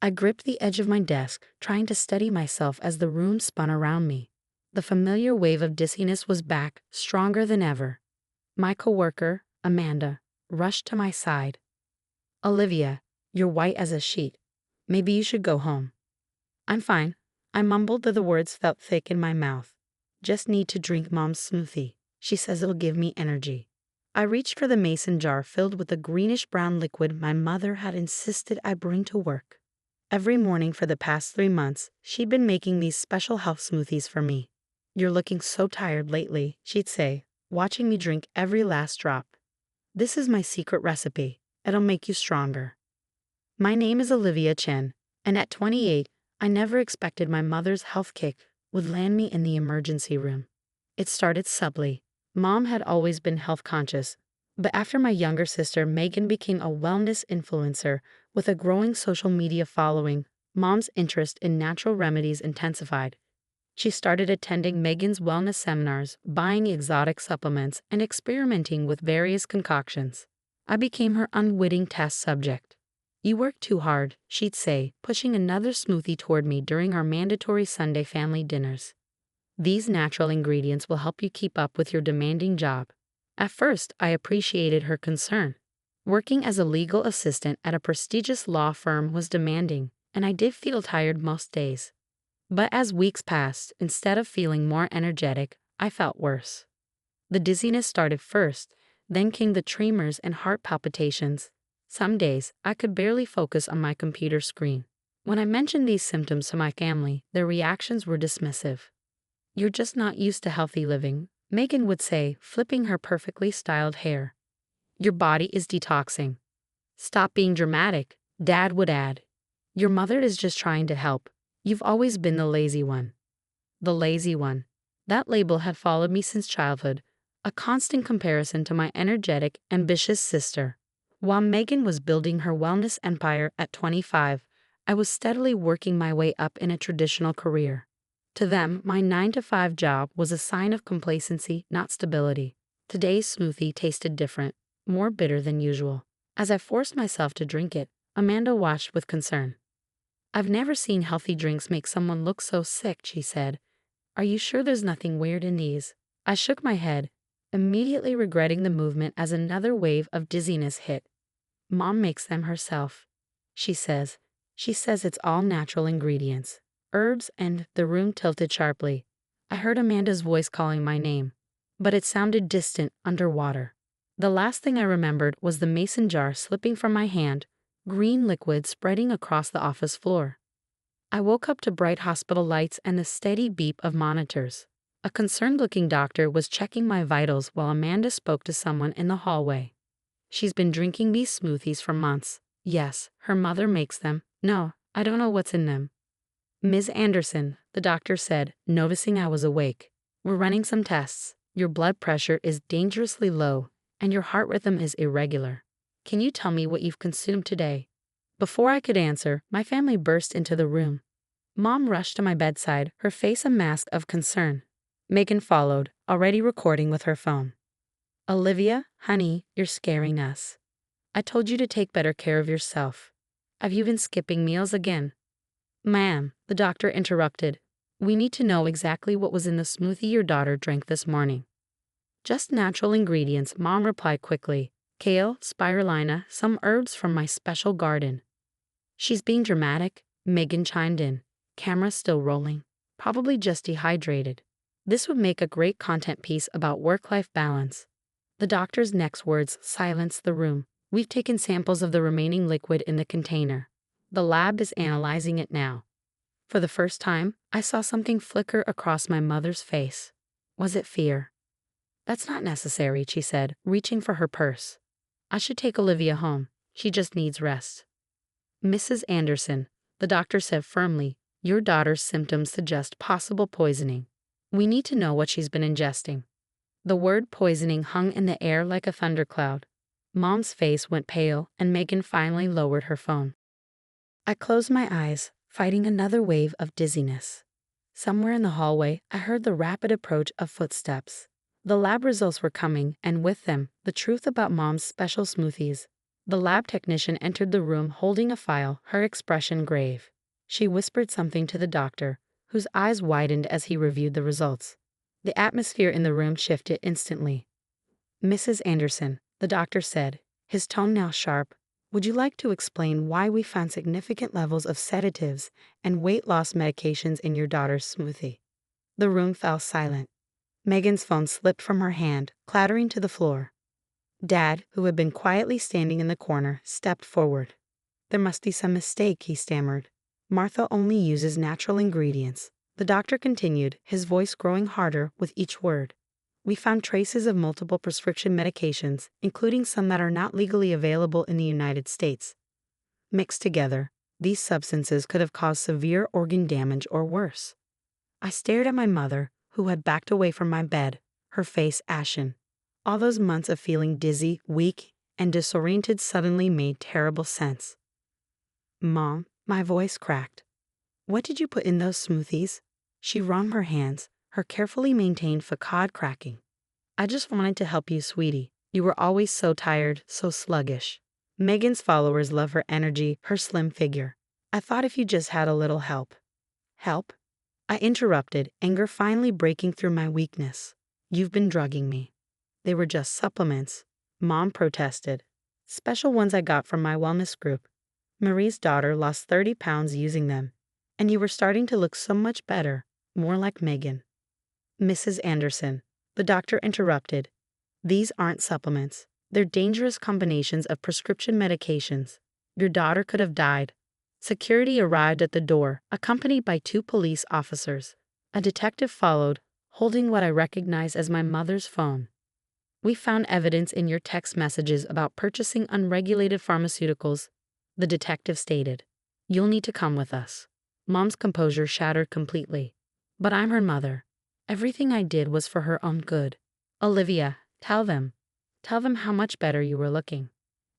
I gripped the edge of my desk, trying to steady myself as the room spun around me. The familiar wave of dizziness was back, stronger than ever. My coworker, Amanda, rushed to my side. "Olivia, you're white as a sheet. Maybe you should go home." "I'm fine." I mumbled, though the words felt thick in my mouth. "Just need to drink Mom's smoothie. She says it'll give me energy." I reached for the mason jar filled with the greenish-brown liquid my mother had insisted I bring to work. Every morning for the past 3 months, she'd been making these special health smoothies for me. "You're looking so tired lately," she'd say, watching me drink every last drop. "This is my secret recipe. It'll make you stronger." My name is Olivia Chen, and at 28, I never expected my mother's health kick would land me in the emergency room. It started subtly. Mom had always been health conscious, but after my younger sister Megan became a wellness influencer with a growing social media following, Mom's interest in natural remedies intensified. She started attending Megan's wellness seminars, buying exotic supplements, and experimenting with various concoctions. I became her unwitting test subject. "You work too hard," she'd say, pushing another smoothie toward me during our mandatory Sunday family dinners. "These natural ingredients will help you keep up with your demanding job." At first, I appreciated her concern. Working as a legal assistant at a prestigious law firm was demanding, and I did feel tired most days. But as weeks passed, instead of feeling more energetic, I felt worse. The dizziness started first, then came the tremors and heart palpitations. Some days, I could barely focus on my computer screen. When I mentioned these symptoms to my family, their reactions were dismissive. "You're just not used to healthy living," Megan would say, flipping her perfectly styled hair. "Your body is detoxing." "Stop being dramatic," Dad would add. "Your mother is just trying to help. You've always been the lazy one." The lazy one. That label had followed me since childhood, a constant comparison to my energetic, ambitious sister. While Megan was building her wellness empire at 25, I was steadily working my way up in a traditional career. To them, my 9-to-5 job was a sign of complacency, not stability. Today's smoothie tasted different, more bitter than usual. As I forced myself to drink it, Amanda watched with concern. "I've never seen healthy drinks make someone look so sick," she said. "Are you sure there's nothing weird in these?" I shook my head, immediately regretting the movement as another wave of dizziness hit. "Mom makes them herself," she says. "She says it's all natural ingredients. Herbs," and the room tilted sharply. I heard Amanda's voice calling my name, but it sounded distant, underwater. The last thing I remembered was the mason jar slipping from my hand, green liquid spreading across the office floor. I woke up to bright hospital lights and the steady beep of monitors. A concerned-looking doctor was checking my vitals while Amanda spoke to someone in the hallway. "She's been drinking these smoothies for months. Yes, her mother makes them. No, I don't know what's in them." "Ms. Anderson," the doctor said, noticing I was awake. "We're running some tests. Your blood pressure is dangerously low, and your heart rhythm is irregular. Can you tell me what you've consumed today?" Before I could answer, my family burst into the room. Mom rushed to my bedside, her face a mask of concern. Megan followed, already recording with her phone. "Olivia, honey, you're scaring us. I told you to take better care of yourself. Have you been skipping meals again?" "Ma'am," the doctor interrupted, "we need to know exactly what was in the smoothie your daughter drank this morning." "Just natural ingredients," Mom replied quickly. "Kale, spirulina, some herbs from my special garden." "She's being dramatic," Megan chimed in. Camera still rolling. "Probably just dehydrated." This would make a great content piece about work-life balance. The doctor's next words silenced the room. "We've taken samples of the remaining liquid in the container. The lab is analyzing it now." For the first time, I saw something flicker across my mother's face. Was it fear? "That's not necessary," she said, reaching for her purse. "I should take Olivia home. She just needs rest." "Mrs. Anderson," the doctor said firmly, "your daughter's symptoms suggest possible poisoning. We need to know what she's been ingesting." The word poisoning hung in the air like a thundercloud. Mom's face went pale, and Megan finally lowered her phone. I closed my eyes, fighting another wave of dizziness. Somewhere in the hallway, I heard the rapid approach of footsteps. The lab results were coming, and with them, the truth about Mom's special smoothies. The lab technician entered the room holding a file, her expression grave. She whispered something to the doctor, whose eyes widened as he reviewed the results. The atmosphere in the room shifted instantly. "Mrs. Anderson," the doctor said, his tone now sharp, "would you like to explain why we found significant levels of sedatives and weight loss medications in your daughter's smoothie?" The room fell silent. Megan's phone slipped from her hand, clattering to the floor. Dad, who had been quietly standing in the corner, stepped forward. "There must be some mistake," he stammered. "Martha only uses natural ingredients." The doctor continued, his voice growing harder with each word. "We found traces of multiple prescription medications, including some that are not legally available in the United States. Mixed together, these substances could have caused severe organ damage or worse." I stared at my mother, who had backed away from my bed, her face ashen. All those months of feeling dizzy, weak, and disoriented suddenly made terrible sense. "Mom," my voice cracked. "What did you put in those smoothies?" She wrung her hands, her carefully maintained facade cracking. "I just wanted to help you, sweetie. You were always so tired, so sluggish." Megan's followers love her energy, her slim figure. "I thought if you just had a little help." "Help?" I interrupted, anger finally breaking through my weakness. "You've been drugging me." "They were just supplements," Mom protested. "Special ones I got from my wellness group. Marie's daughter lost 30 pounds using them. And you were starting to look so much better, more like Megan." "Mrs. Anderson," the doctor interrupted, "these aren't supplements. They're dangerous combinations of prescription medications. Your daughter could have died." Security arrived at the door, accompanied by 2 police officers. A detective followed, holding what I recognized as my mother's phone. "We found evidence in your text messages about purchasing unregulated pharmaceuticals," the detective stated. "You'll need to come with us." Mom's composure shattered completely. "But I'm her mother. Everything I did was for her own good. Olivia, tell them. Tell them how much better you were looking."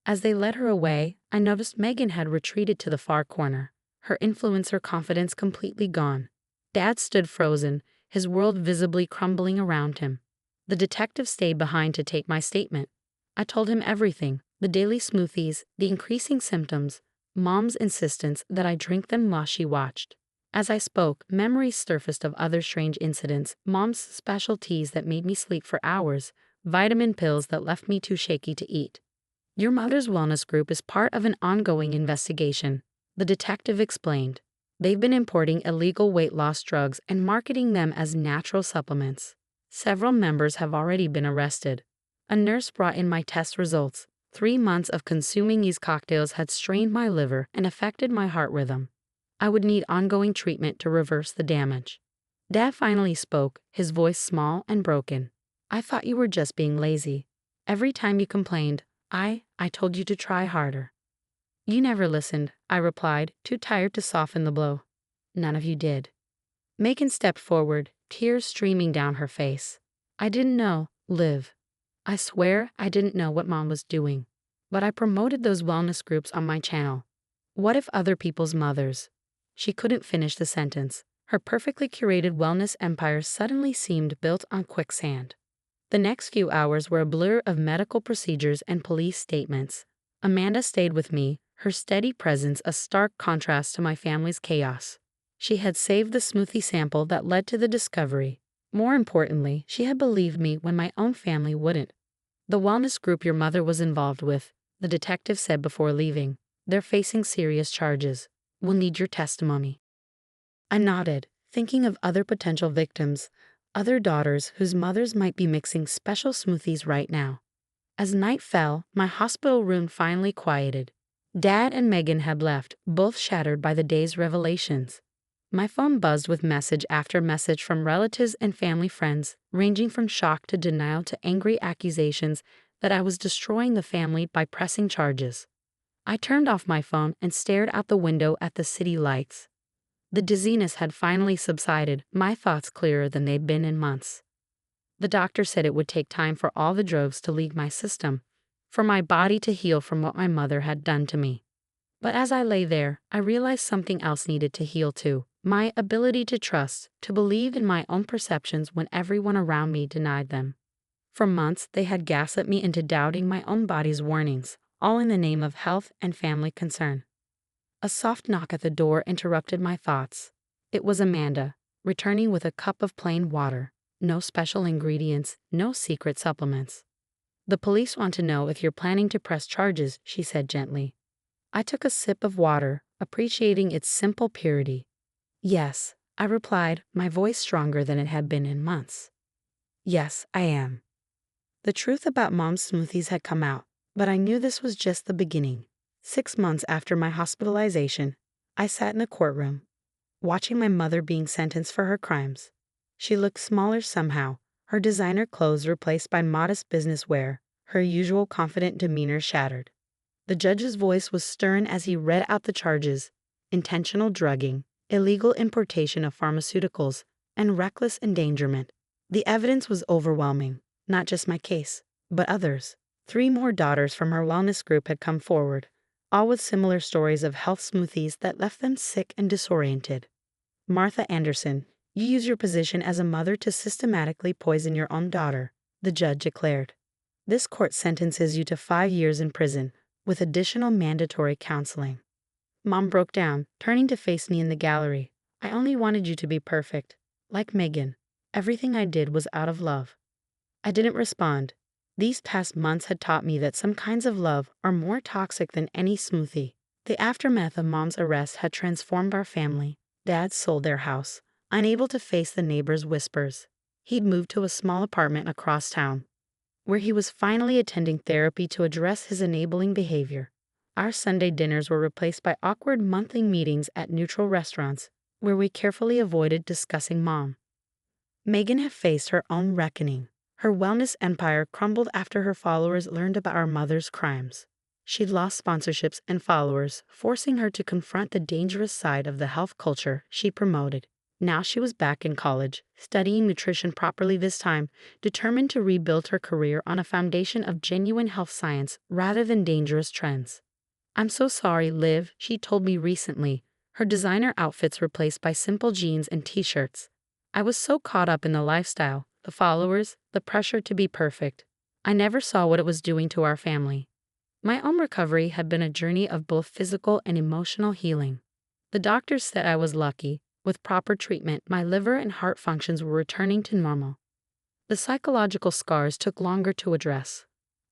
As they led her away, I noticed Megan had retreated to the far corner, her influencer confidence completely gone. Dad stood frozen, his world visibly crumbling around him. The detective stayed behind to take my statement. I told him everything, the daily smoothies, the increasing symptoms, Mom's insistence that I drink them while she watched. As I spoke, memories surfaced of other strange incidents, Mom's special teas that made me sleep for hours, vitamin pills that left me too shaky to eat. "Your mother's wellness group is part of an ongoing investigation," the detective explained. "They've been importing illegal weight loss drugs and marketing them as natural supplements. Several members have already been arrested. A nurse brought in my test results. 3 months of consuming these cocktails had strained my liver and affected my heart rhythm. I would need ongoing treatment to reverse the damage." Dad finally spoke, his voice small and broken. "I thought you were just being lazy. Every time you complained, I told you to try harder." "You never listened," I replied, too tired to soften the blow. "None of you did." Megan stepped forward, tears streaming down her face. "I didn't know, Liv. I swear I didn't know what Mom was doing. But I promoted those wellness groups on my channel. What if other people's mothers—" She couldn't finish the sentence. Her perfectly curated wellness empire suddenly seemed built on quicksand. The next few hours were a blur of medical procedures and police statements. Amanda stayed with me, her steady presence a stark contrast to my family's chaos. She had saved the smoothie sample that led to the discovery. More importantly, she had believed me when my own family wouldn't. "The wellness group your mother was involved with," the detective said before leaving. "They're facing serious charges. We'll need your testimony." I nodded, thinking of other potential victims, other daughters whose mothers might be mixing special smoothies right now. As night fell, my hospital room finally quieted. Dad and Megan had left, both shattered by the day's revelations. My phone buzzed with message after message from relatives and family friends, ranging from shock to denial to angry accusations that I was destroying the family by pressing charges. I turned off my phone and stared out the window at the city lights. The dizziness had finally subsided, my thoughts clearer than they'd been in months. The doctor said it would take time for all the drugs to leave my system, for my body to heal from what my mother had done to me. But as I lay there, I realized something else needed to heal too. My ability to trust, to believe in my own perceptions when everyone around me denied them. For months, they had gaslit me into doubting my own body's warnings, all in the name of health and family concern. A soft knock at the door interrupted my thoughts. It was Amanda, returning with a cup of plain water. No special ingredients, no secret supplements. "The police want to know if you're planning to press charges," she said gently. I took a sip of water, appreciating its simple purity. "Yes," I replied, my voice stronger than it had been in months. "Yes, I am." The truth about Mom's smoothies had come out, but I knew this was just the beginning. 6 months after my hospitalization, I sat in a courtroom, watching my mother being sentenced for her crimes. She looked smaller somehow, her designer clothes replaced by modest business wear, her usual confident demeanor shattered. The judge's voice was stern as he read out the charges: intentional drugging, illegal importation of pharmaceuticals, and reckless endangerment. The evidence was overwhelming, not just my case, but others. 3 more daughters from her wellness group had come forward, all with similar stories of health smoothies that left them sick and disoriented. "Martha Anderson, you use your position as a mother to systematically poison your own daughter," the judge declared. "This court sentences you to 5 years in prison, with additional mandatory counseling." Mom broke down, turning to face me in the gallery. "I only wanted you to be perfect. Like Megan. Everything I did was out of love." I didn't respond. These past months had taught me that some kinds of love are more toxic than any smoothie. The aftermath of Mom's arrest had transformed our family. Dad sold their house, unable to face the neighbors' whispers. He'd moved to a small apartment across town, where he was finally attending therapy to address his enabling behavior. Our Sunday dinners were replaced by awkward monthly meetings at neutral restaurants, where we carefully avoided discussing Mom. Megan had faced her own reckoning. Her wellness empire crumbled after her followers learned about our mother's crimes. She'd lost sponsorships and followers, forcing her to confront the dangerous side of the health culture she promoted. Now she was back in college, studying nutrition properly this time, determined to rebuild her career on a foundation of genuine health science rather than dangerous trends. "I'm so sorry, Liv," she told me recently, her designer outfits replaced by simple jeans and t-shirts. "I was so caught up in the lifestyle, the followers, the pressure to be perfect. I never saw what it was doing to our family." My own recovery had been a journey of both physical and emotional healing. The doctors said I was lucky. With proper treatment, my liver and heart functions were returning to normal. The psychological scars took longer to address.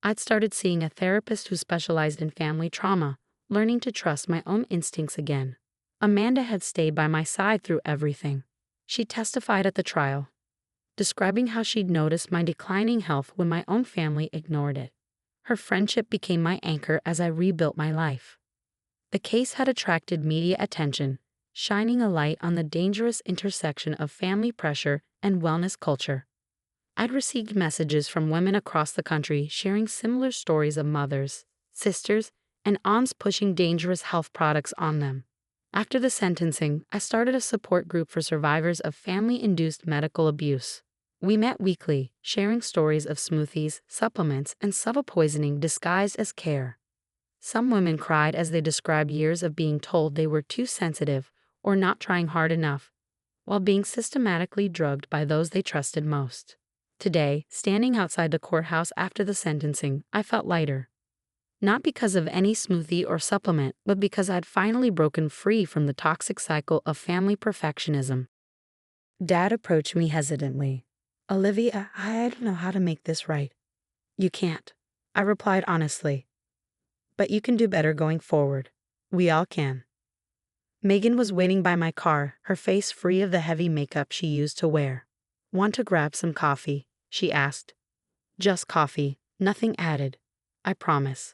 I'd started seeing a therapist who specialized in family trauma, learning to trust my own instincts again. Amanda had stayed by my side through everything. She testified at the trial, describing how she'd noticed my declining health when my own family ignored it. Her friendship became my anchor as I rebuilt my life. The case had attracted media attention, shining a light on the dangerous intersection of family pressure and wellness culture. I'd received messages from women across the country sharing similar stories of mothers, sisters, and aunts pushing dangerous health products on them. After the sentencing, I started a support group for survivors of family-induced medical abuse. We met weekly, sharing stories of smoothies, supplements, and subtle poisoning disguised as care. Some women cried as they described years of being told they were too sensitive or not trying hard enough, while being systematically drugged by those they trusted most. Today, standing outside the courthouse after the sentencing, I felt lighter. Not because of any smoothie or supplement, but because I'd finally broken free from the toxic cycle of family perfectionism. Dad approached me hesitantly. "Olivia, I don't know how to make this right." "You can't," I replied honestly. "But you can do better going forward. We all can." Megan was waiting by my car, her face free of the heavy makeup she used to wear. "Want to grab some coffee?" she asked. "Just coffee, nothing added. I promise."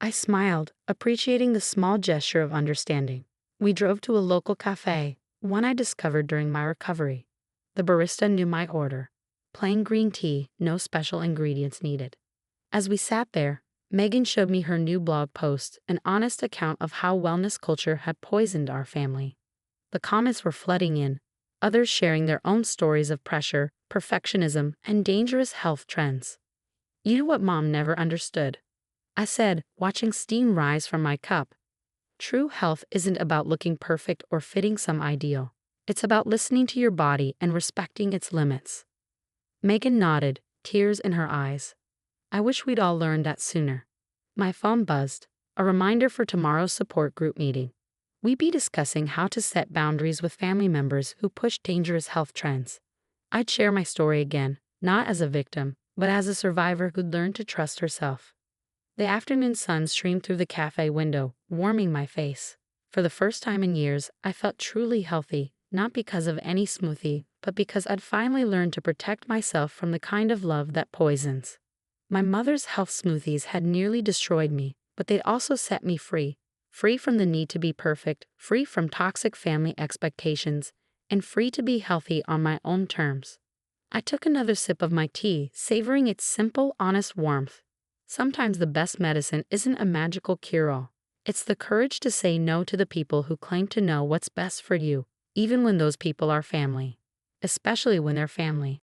I smiled, appreciating the small gesture of understanding. We drove to a local cafe, one I discovered during my recovery. The barista knew my order. Plain green tea, no special ingredients needed. As we sat there, Megan showed me her new blog post, an honest account of how wellness culture had poisoned our family. The comments were flooding in, others sharing their own stories of pressure, perfectionism, and dangerous health trends. "You know what Mom never understood?" I said, watching steam rise from my cup. "True health isn't about looking perfect or fitting some ideal. It's about listening to your body and respecting its limits." Megan nodded, tears in her eyes. "I wish we'd all learned that sooner." My phone buzzed, a reminder for tomorrow's support group meeting. We'd be discussing how to set boundaries with family members who push dangerous health trends. I'd share my story again, not as a victim, but as a survivor who'd learned to trust herself. The afternoon sun streamed through the cafe window, warming my face. For the first time in years, I felt truly healthy, not because of any smoothie, but because I'd finally learned to protect myself from the kind of love that poisons. My mother's health smoothies had nearly destroyed me, but they'd also set me free. Free from the need to be perfect, free from toxic family expectations, and free to be healthy on my own terms. I took another sip of my tea, savoring its simple, honest warmth. Sometimes the best medicine isn't a magical cure-all. It's the courage to say no to the people who claim to know what's best for you, even when those people are family. Especially when they're family.